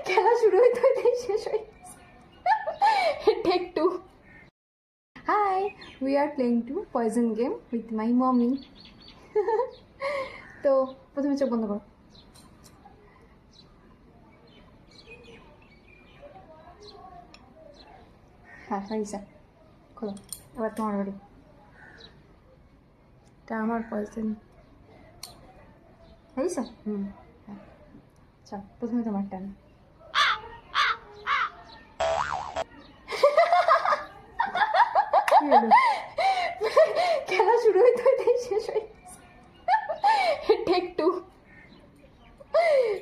খেলা শুরু হইতে হইতে শেষ হয়ে গেছে। Take two. Hi, we are playing to poison game with my mummy. তো প্রথমে চোখ বন্ধ করো। হ্যাঁ হয়েছে, খোলো। এবার তোমার বাড়ি। এটা আমার পয়জন হয়েছে। হ্যাঁ, চল প্রথমে তোমার টান। খেলা শুরু হইতে হইতে শেষ হয়ে গেছে। Take two.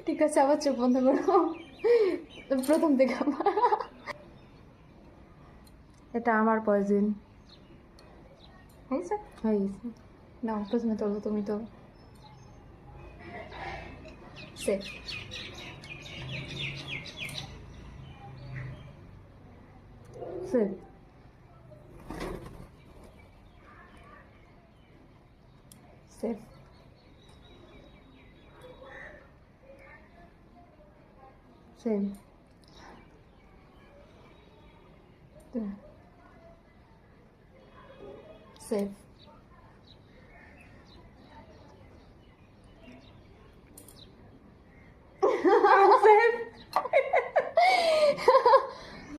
ঠিক আছে, আবার চোখ বন্ধ করো, প্রথম থেকে আবার। এটা আমার পয়জন হয়েছে। হয়ে গেছে, নাও প্রথমে তোলো, তুমি তো safe. Safe safe same. Safe